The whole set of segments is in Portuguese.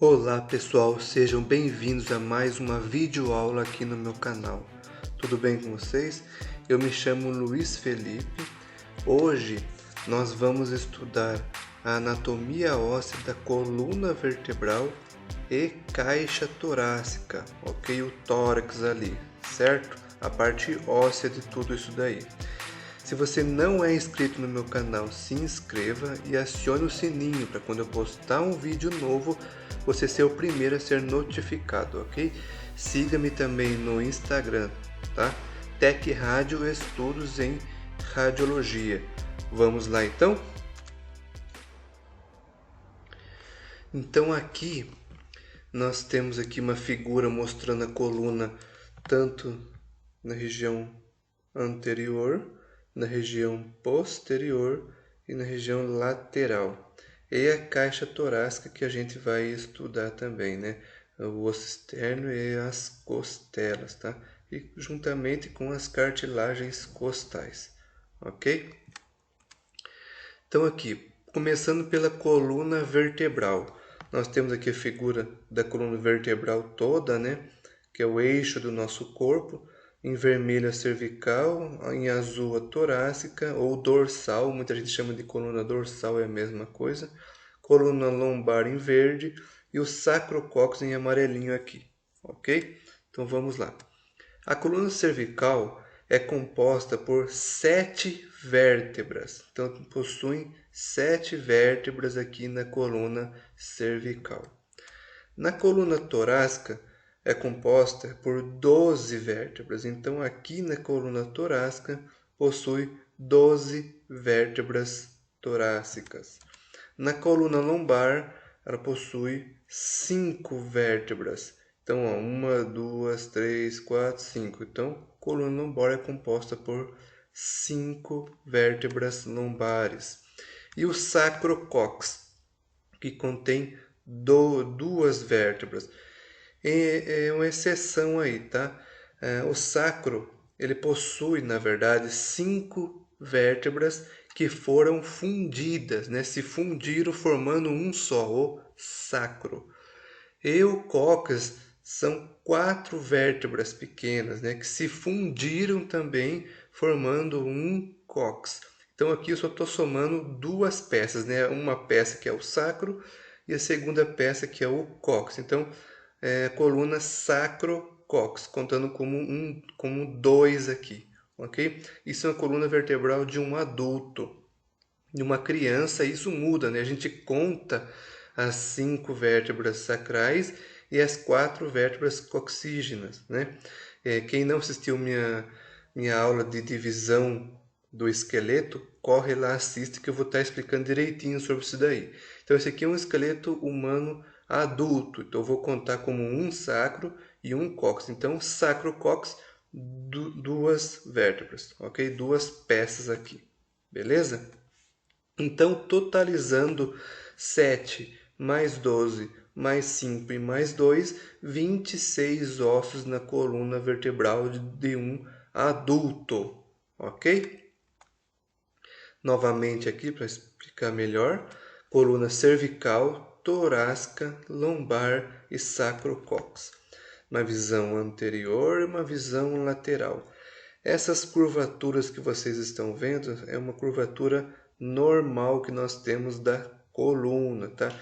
Olá pessoal, sejam bem-vindos a mais uma videoaula aqui no meu canal. Tudo bem com vocês? Eu me chamo Luiz Felipe. Hoje nós vamos estudar a anatomia óssea da coluna vertebral e caixa torácica, ok? O tórax ali, certo? A parte óssea de tudo isso daí. Se você não é inscrito no meu canal, se inscreva e acione o sininho para quando eu postar um vídeo novo, você ser o primeiro a ser notificado, ok? Siga-me também no Instagram, tá? Tec Rádio Estudos em Radiologia. Vamos lá então? Então aqui nós temos aqui uma figura mostrando a coluna tanto na região anterior, na região posterior e na região lateral. E a caixa torácica que a gente vai estudar também, né? O osso externo e as costelas, tá? E juntamente com as cartilagens costais, ok? Então aqui, começando pela coluna vertebral, nós temos aqui a figura da coluna vertebral toda, né? Que é o eixo do nosso corpo. Em vermelho a cervical, em azul a torácica ou dorsal, muita gente chama de coluna dorsal, é a mesma coisa. Coluna lombar em verde e o sacrocóccus em amarelinho aqui, ok? Então vamos lá. A coluna cervical é composta por 7 vértebras, então possuem 7 vértebras aqui na coluna cervical. Na coluna torácica é composta por 12 vértebras, então aqui na coluna torácica possui 12 vértebras torácicas. Na coluna lombar ela possui 5 vértebras, então 1, 2, 3, 4, 5. Então coluna lombar é composta por 5 vértebras lombares. E o sacrocóccus, que contém duas vértebras. É uma exceção aí, tá? O sacro, ele possui, na verdade, 5 vértebras que foram fundidas, né? Se fundiram formando um só, o sacro. E o cóccix são 4 vértebras pequenas, né? Que se fundiram também formando um cóccix. Então aqui eu só estou somando duas peças, né? Uma peça que é o sacro e a segunda peça que é o cóccix. Então, coluna sacro-cóccix, contando como 2 aqui, ok? Isso é uma coluna vertebral de um adulto. De uma criança, isso muda, né? A gente conta as 5 vértebras sacrais e as 4 vértebras coccígenas, né? Quem não assistiu minha aula de divisão do esqueleto, corre lá, assiste que eu vou estar explicando direitinho sobre isso daí. Então esse aqui é um esqueleto humano adulto, então eu vou contar como um sacro e um cóccix. Então sacro-cóccix, duas vértebras, ok? Duas peças aqui, beleza? Então, totalizando 7 mais 12 mais 5 e mais 2, 26 ossos na coluna vertebral de um adulto, ok? Novamente aqui para explicar melhor, coluna cervical, torácica, lombar e sacrocóccix. Uma visão anterior e uma visão lateral. Essas curvaturas que vocês estão vendo é uma curvatura normal que nós temos da coluna, tá?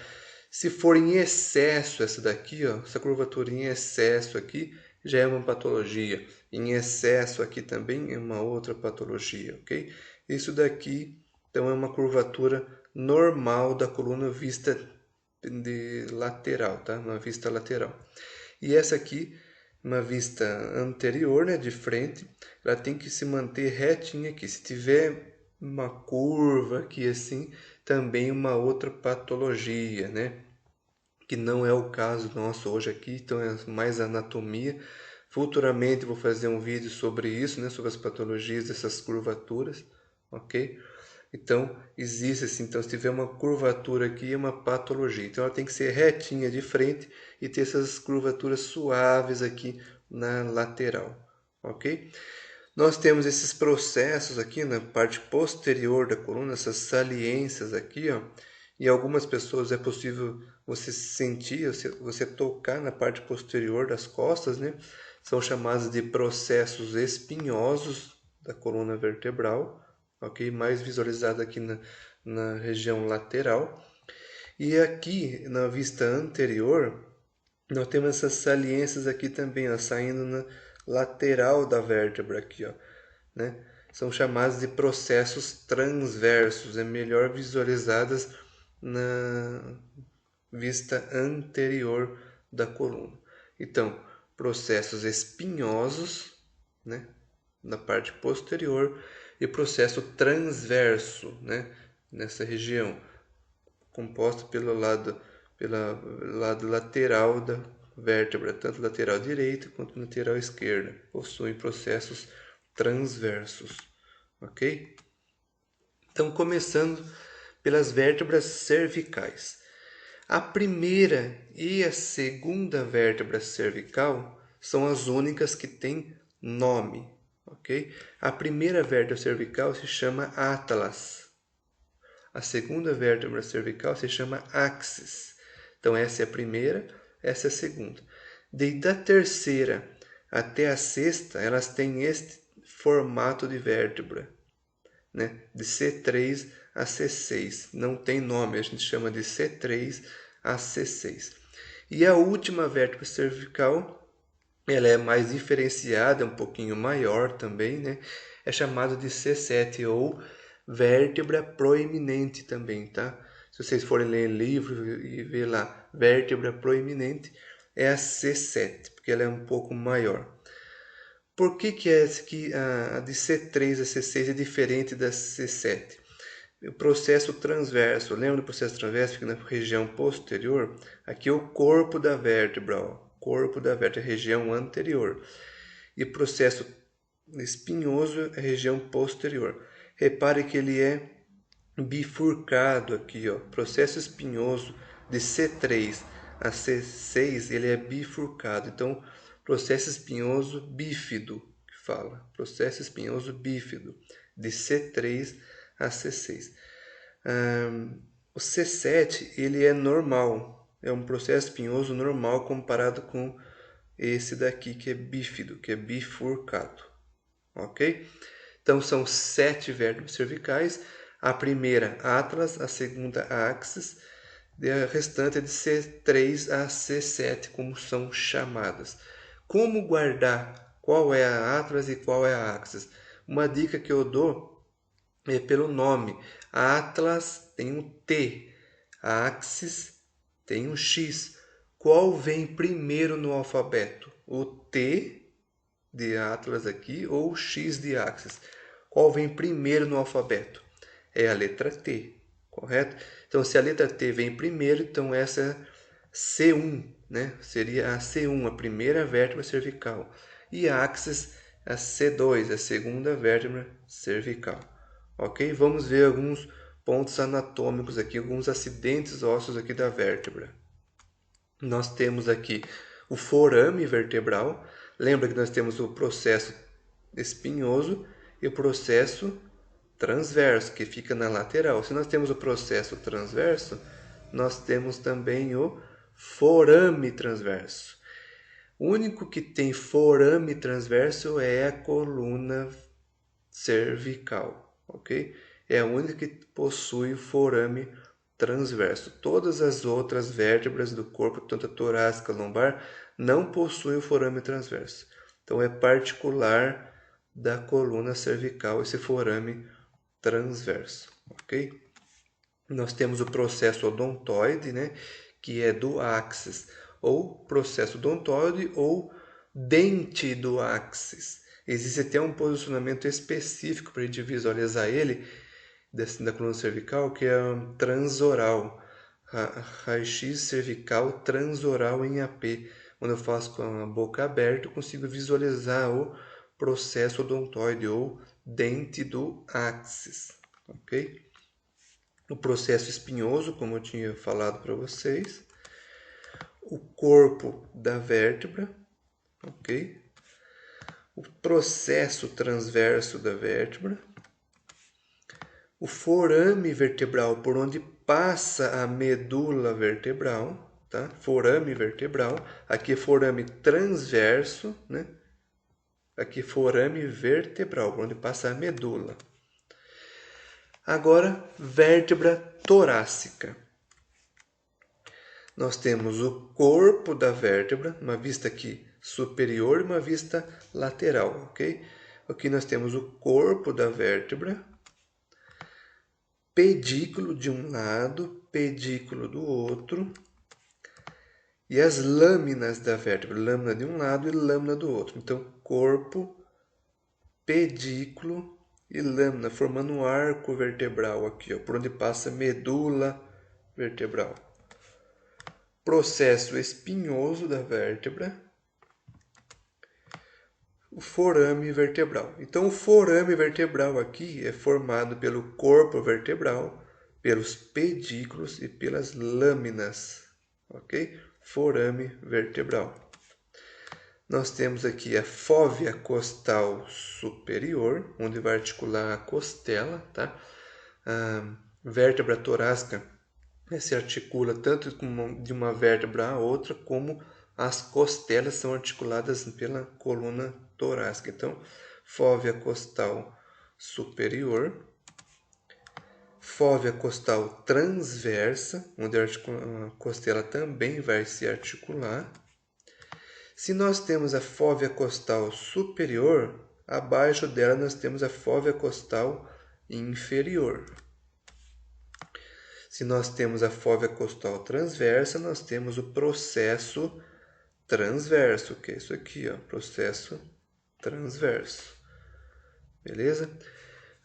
Se for em excesso essa daqui, ó, essa curvatura em excesso aqui já é uma patologia. Em excesso aqui também é uma outra patologia, ok? Isso daqui então é uma curvatura normal da coluna vista de lateral, tá? Uma vista lateral. E essa aqui, uma vista anterior, né, de frente, ela tem que se manter retinha aqui. Se tiver uma curva aqui assim, também uma outra patologia, né? Que não é o caso nosso hoje aqui, então é mais anatomia. Futuramente vou fazer um vídeo sobre isso, né, sobre as patologias dessas curvaturas, ok? Então, existe assim, então se tiver uma curvatura aqui, é uma patologia. Então, ela tem que ser retinha de frente e ter essas curvaturas suaves aqui na lateral, ok? Nós temos esses processos aqui na parte posterior da coluna, essas saliências aqui, ó, Em algumas pessoas é possível você sentir, você tocar na parte posterior das costas, né? São chamados de processos espinhosos da coluna vertebral, ok? Mais visualizado aqui na região lateral. E aqui na vista anterior, nós temos essas saliências aqui também, ó, saindo na lateral da vértebra aqui, ó, né? São chamados de processos transversos, é melhor visualizadas na vista anterior da coluna. Então, processos espinhosos, né, na parte posterior, e processo transverso, né, nessa região, composto pelo lado lateral da vértebra, tanto lateral direita quanto lateral esquerda, possuem processos transversos, ok? Então, começando pelas vértebras cervicais. A primeira e a segunda vértebra cervical são as únicas que têm nome, ok? A primeira vértebra cervical se chama atlas. A segunda vértebra cervical se chama axis. Então, essa é a primeira, essa é a segunda. Desde a terceira até a sexta, elas têm este formato de vértebra, né? De C3 a C6. Não tem nome, a gente chama de C3 a C6. E a última vértebra cervical, ela é mais diferenciada, é um pouquinho maior também, né? É chamada de C7 ou vértebra proeminente também, tá? Se vocês forem ler livro e ver lá, vértebra proeminente, é a C7, porque ela é um pouco maior. Por que a de C3 a C6 é diferente da C7? O processo transverso, lembra do processo transverso? Fica na região posterior. Aqui é o corpo da vértebra, ó. Corpo da vértebra, região anterior. E processo espinhoso é região posterior. Repare que ele é bifurcado aqui, ó. Processo espinhoso de C3 a C6, ele é bifurcado. Então, processo espinhoso bífido, que fala. Processo espinhoso bífido, de C3 a C6. O C7, ele é normal. É um processo espinhoso normal comparado com esse daqui, que é bífido, que é bifurcado. Ok? Então, são 7 vértebras cervicais. A primeira, atlas, a segunda, axis, e a restante é de C3 a C7, como são chamadas. Como guardar qual é a atlas e qual é a axis? Uma dica que eu dou é pelo nome. A atlas tem um T, a axis tem um X. Qual vem primeiro no alfabeto? O T de atlas aqui ou o X de axis? Qual vem primeiro no alfabeto? É a letra T, correto? Então, se a letra T vem primeiro, então essa é C1, né? Seria a C1, a primeira vértebra cervical. E a axis, a C2, a segunda vértebra cervical. Ok? Vamos ver alguns pontos anatômicos aqui, alguns acidentes ósseos aqui da vértebra. Nós temos aqui o forame vertebral. Lembra que nós temos o processo espinhoso e o processo transverso, que fica na lateral. Se nós temos o processo transverso, nós temos também o forame transverso. O único que tem forame transverso é a coluna cervical, ok? É a única que possui o forame transverso. Todas as outras vértebras do corpo, tanto a torácica, a lombar, não possuem o forame transverso. Então é particular da coluna cervical esse forame transverso, ok? Nós temos o processo odontoide, né, que é do axis, ou processo odontoide ou dente do axis. Existe até um posicionamento específico para a gente visualizar ele, da coluna cervical, que é transoral, raio-x cervical transoral em AP. Quando eu faço com a boca aberta, eu consigo visualizar o processo odontoide ou dente do axis, ok? O processo espinhoso, como eu tinha falado para vocês, o corpo da vértebra, ok? O processo transverso da vértebra, o forame vertebral, por onde passa a medula vertebral, tá? Forame vertebral. Aqui é forame transverso, né? Aqui forame vertebral, por onde passa a medula. Agora, vértebra torácica. Nós temos o corpo da vértebra, uma vista aqui superior e uma vista lateral, ok? Aqui nós temos o corpo da vértebra, pedículo de um lado, pedículo do outro, e as lâminas da vértebra, lâmina de um lado e lâmina do outro. Então, corpo, pedículo e lâmina, formando um arco vertebral aqui, ó, por onde passa a medula vertebral. Processo espinhoso da vértebra, o forame vertebral. Então, o forame vertebral aqui é formado pelo corpo vertebral, pelos pedículos e pelas lâminas, ok? Forame vertebral. Nós temos aqui a fóvea costal superior, onde vai articular a costela, tá? A vértebra torácica se articula tanto de uma vértebra a outra, como as costelas são articuladas pela coluna torácica. Então, fóvea costal superior, fóvea costal transversa, onde a costela também vai se articular. Se nós temos a fóvea costal superior, abaixo dela nós temos a fóvea costal inferior. Se nós temos a fóvea costal transversa, nós temos o processo transverso, que é isso aqui, ó, processo transverso. Beleza?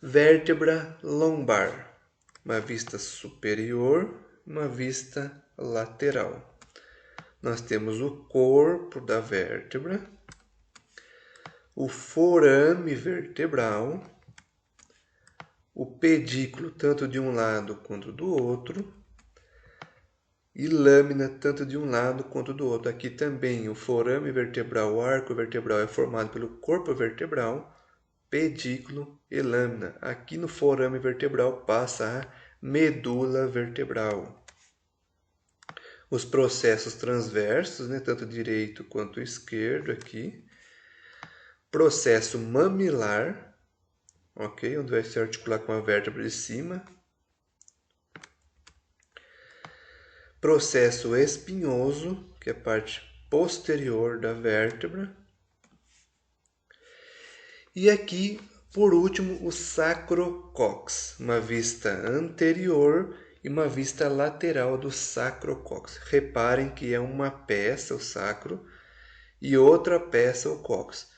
Vértebra lombar, uma vista superior, uma vista lateral. Nós temos o corpo da vértebra, o forame vertebral, o pedículo tanto de um lado quanto do outro, e lâmina tanto de um lado quanto do outro. Aqui também o forame vertebral, o arco vertebral é formado pelo corpo vertebral, pedículo e lâmina. Aqui no forame vertebral passa a medula vertebral. Os processos transversos, né, tanto direito quanto esquerdo aqui. Processo mamilar, ok, onde vai se articular com a vértebra de cima. Processo espinhoso, que é a parte posterior da vértebra. E aqui, por último, o sacrocox, uma vista anterior e uma vista lateral do sacrocox. Reparem que é uma peça o sacro e outra peça o cox.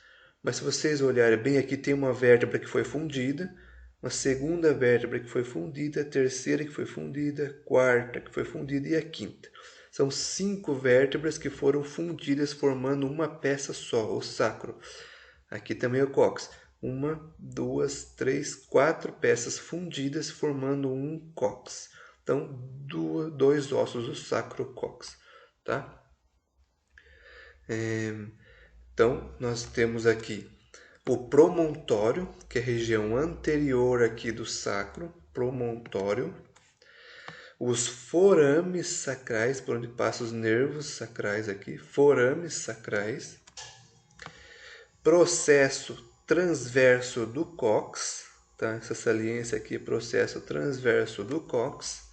Mas se vocês olharem bem, aqui tem uma vértebra que foi fundida, uma segunda vértebra que foi fundida, a terceira que foi fundida, a quarta que foi fundida e a quinta. São 5 vértebras que foram fundidas formando uma peça só, o sacro. Aqui também o cox. 1, 2, 3, 4 peças fundidas formando um cox. Então, 2 ossos do sacrocox, tá? Então, nós temos aqui o promontório, que é a região anterior aqui do sacro, promontório. Os forames sacrais, por onde passam os nervos sacrais aqui, forames sacrais. Processo transverso do cox, tá? Essa saliência aqui é processo transverso do cox.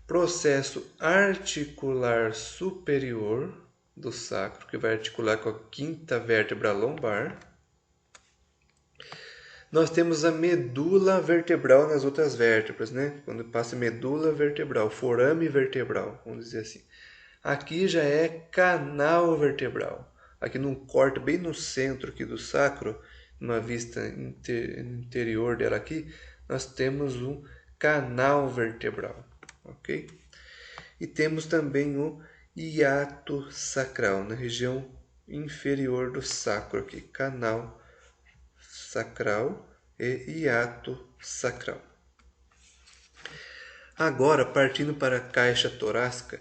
Processo articular superior do sacro, que vai articular com a quinta vértebra lombar. Nós temos a medula vertebral nas outras vértebras, né? Quando passa medula vertebral, forame vertebral, vamos dizer assim. Aqui já é canal vertebral. Aqui num corte bem no centro aqui do sacro, numa vista interior dela aqui, nós temos um canal vertebral, ok? E temos também o hiato sacral, na região inferior do sacro aqui, canal sacral e hiato sacral. Agora, partindo para a caixa torácica,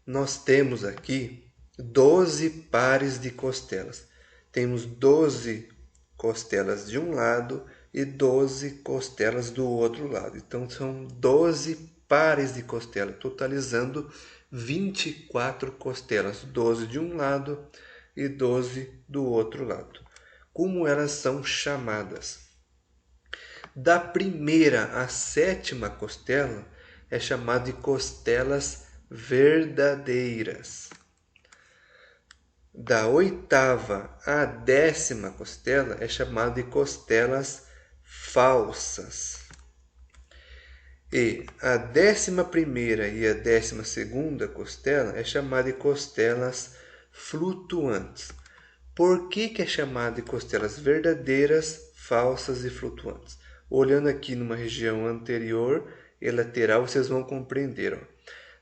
nós temos aqui 12 pares de costelas. Temos 12 costelas de um lado e 12 costelas do outro lado. Então, são 12 pares de costela, totalizando 24 costelas, 12 de um lado e 12 do outro lado. Como elas são chamadas? Da primeira à sétima costela é chamado de costelas verdadeiras. Da oitava à décima costela é chamado de costelas falsas. E a 11ª e a 12ª costela é chamada de costelas flutuantes. Por que é chamado de costelas verdadeiras, falsas e flutuantes? Olhando aqui numa região anterior e lateral, vocês vão compreender. Ó.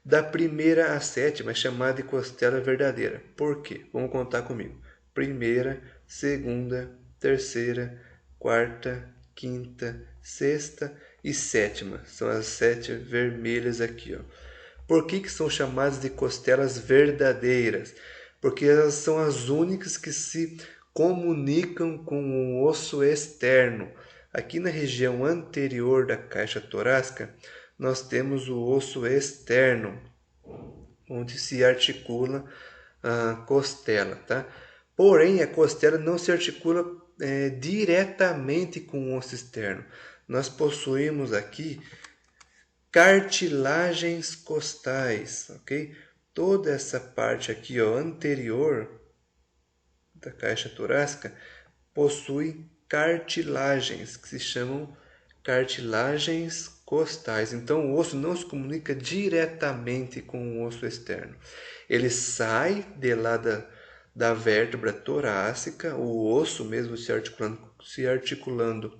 Da primeira à sétima é chamada de costela verdadeira. Por quê? Vamos contar comigo. Primeira, segunda, terceira, quarta, quinta, sexta e sétima. São as 7 vermelhas aqui. Ó. Por que são chamadas de costelas verdadeiras? Porque elas são as únicas que se comunicam com o osso externo. Aqui na região anterior da caixa torácica, nós temos o osso externo, onde se articula a costela. Tá? Porém, a costela não se articula diretamente com o osso externo. Nós possuímos aqui cartilagens costais, ok? Toda essa parte aqui, ó, anterior da caixa torácica possui cartilagens que se chamam cartilagens costais. Então o osso não se comunica diretamente com o osso externo. Ele sai de lá da vértebra torácica, o osso mesmo se articulando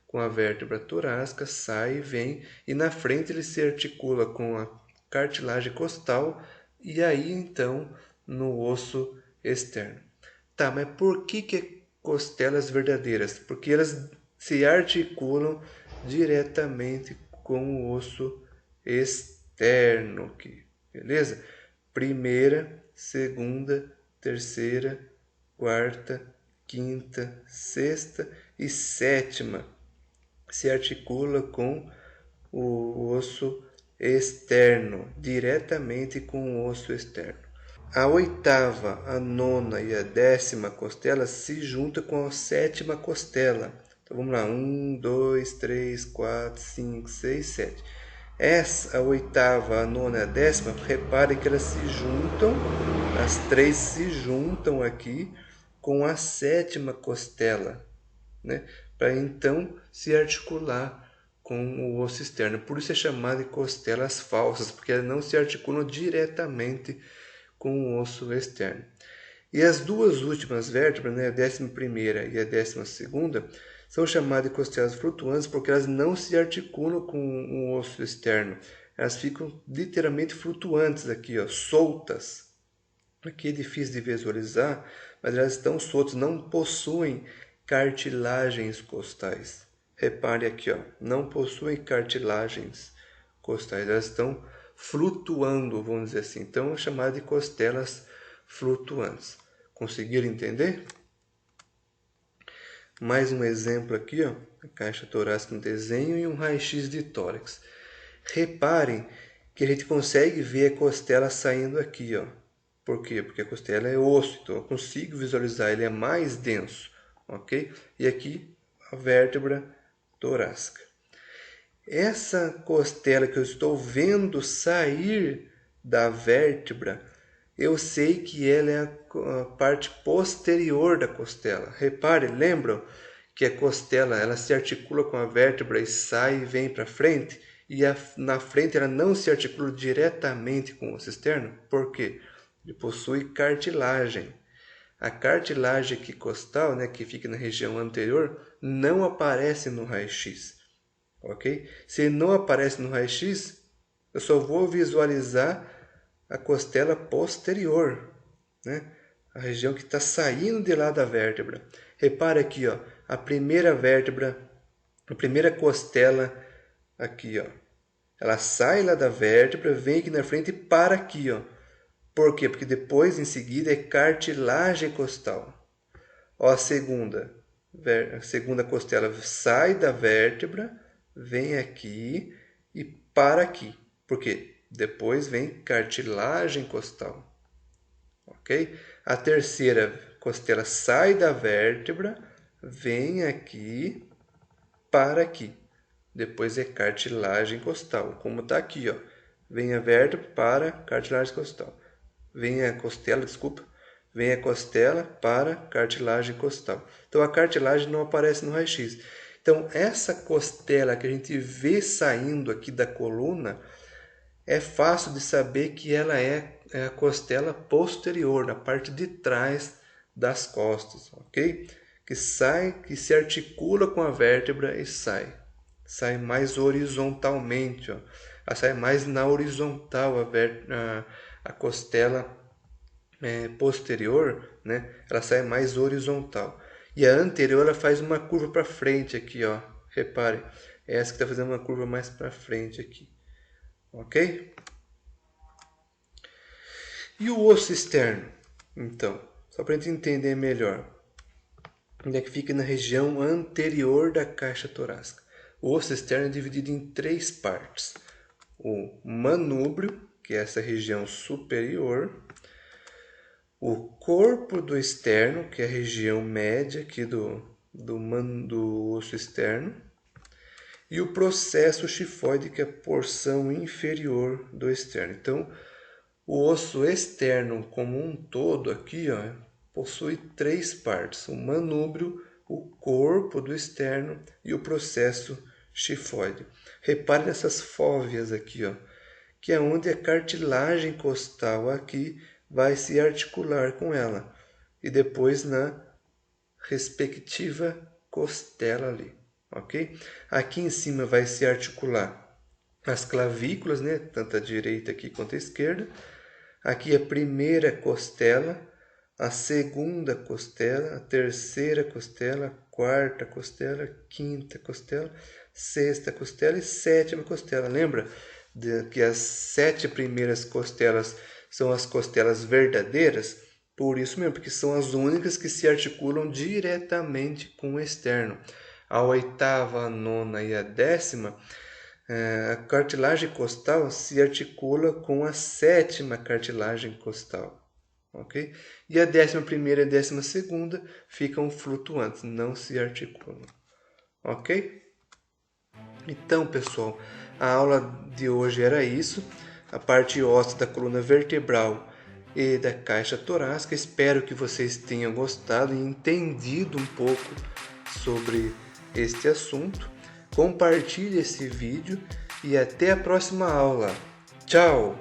com a vértebra torácica, sai e vem, e na frente ele se articula com a cartilagem costal e aí então no osso externo. Tá, mas por que costelas verdadeiras? Porque elas se articulam diretamente com o osso externo aqui, beleza? Primeira, segunda, terceira, quarta, quinta, sexta e sétima se articula com o osso externo, diretamente com o osso externo. A oitava, a nona e a 10ª costela se juntam com a 7ª costela. Então vamos lá, 1, 2, 3, 4, 5, 6, 7. Essa, a oitava, a nona e a 10ª, repare que elas se juntam, as três se juntam aqui com a 7ª costela, né? Para então se articular com o osso externo. Por isso é chamado de costelas falsas, porque elas não se articulam diretamente com o osso externo. E as duas últimas vértebras, né, a 11ª e a 12ª, são chamadas de costelas flutuantes porque elas não se articulam com o osso externo. Elas ficam literalmente flutuantes aqui, ó, soltas. Aqui é difícil de visualizar, mas elas estão soltas, não possuem cartilagens costais. Repare aqui, ó, não possuem cartilagens costais, elas estão flutuando, vamos dizer assim. Então, é chamado de costelas flutuantes. Conseguiram entender? Mais um exemplo aqui, ó, a caixa torácica no desenho e um raio-x de tórax. Reparem que a gente consegue ver a costela saindo aqui, ó. Por quê? Porque a costela é osso, então eu consigo visualizar, ele é mais denso, ok? E aqui a vértebra torácica. Essa costela que eu estou vendo sair da vértebra, eu sei que ela é a parte posterior da costela. Repare, lembram que a costela ela se articula com a vértebra e sai e vem para frente? E na frente ela não se articula diretamente com o osso externo? Por quê? Ele possui cartilagem. A cartilagem aqui costal, né, que fica na região anterior, não aparece no raio-x. Ok? Se não aparece no raio-x, eu só vou visualizar a costela posterior, né? A região que está saindo de lá da vértebra. Repare aqui, ó, a primeira vértebra, a primeira costela aqui, ó. Ela sai lá da vértebra, vem aqui na frente e para aqui, ó. Por quê? Porque depois, em seguida, é cartilagem costal. Ó, a segunda costela sai da vértebra, vem aqui e para aqui. Porque depois vem cartilagem costal. Ok? A terceira costela sai da vértebra, vem aqui para aqui. Depois é cartilagem costal, como está aqui, ó. Vem a vértebra para cartilagem costal. Vem a costela, desculpa. Vem a costela para cartilagem costal. Então a cartilagem não aparece no raio-x. Então essa costela que a gente vê saindo aqui da coluna, é fácil de saber que ela é a costela posterior, na parte de trás das costas, ok? Que sai, que se articula com a vértebra e sai. Sai mais horizontalmente, ó. Ela sai mais na horizontal a costela posterior, né? Ela sai mais horizontal. E a anterior ela faz uma curva para frente aqui, ó. Repare, é essa que está fazendo uma curva mais para frente aqui. Ok? E o osso externo? Então, só para a gente entender melhor. Ele é que fica na região anterior da caixa torácica. O osso externo é dividido em 3 partes. O manúbrio, que é essa região superior. O corpo do externo, que é a região média aqui do osso externo. E o processo xifoide, que é a porção inferior do externo. Então, o osso externo como um todo aqui, ó, possui 3 partes. O manúbrio, o corpo do externo e o processo xifoide. Repare nessas fóveas aqui, ó, que é onde a cartilagem costal aqui vai se articular com ela. E depois na respectiva costela ali. Ok? Aqui em cima vai se articular as clavículas, né? Tanto a direita aqui quanto a esquerda. Aqui a primeira costela, a segunda costela, a terceira costela, a quarta costela, quinta costela, sexta costela e sétima costela. Lembra que as 7 primeiras costelas são as costelas verdadeiras? Por isso mesmo, porque são as únicas que se articulam diretamente com o externo. A oitava, a nona e a 10ª, a cartilagem costal se articula com a 7ª cartilagem costal. Ok? E a 11ª e a 12ª ficam flutuantes, não se articulam. Ok? Então, pessoal, a aula de hoje era isso. A parte óssea da coluna vertebral e da caixa torácica. Espero que vocês tenham gostado e entendido um pouco sobre este assunto. Compartilhe esse vídeo e até a próxima aula. Tchau!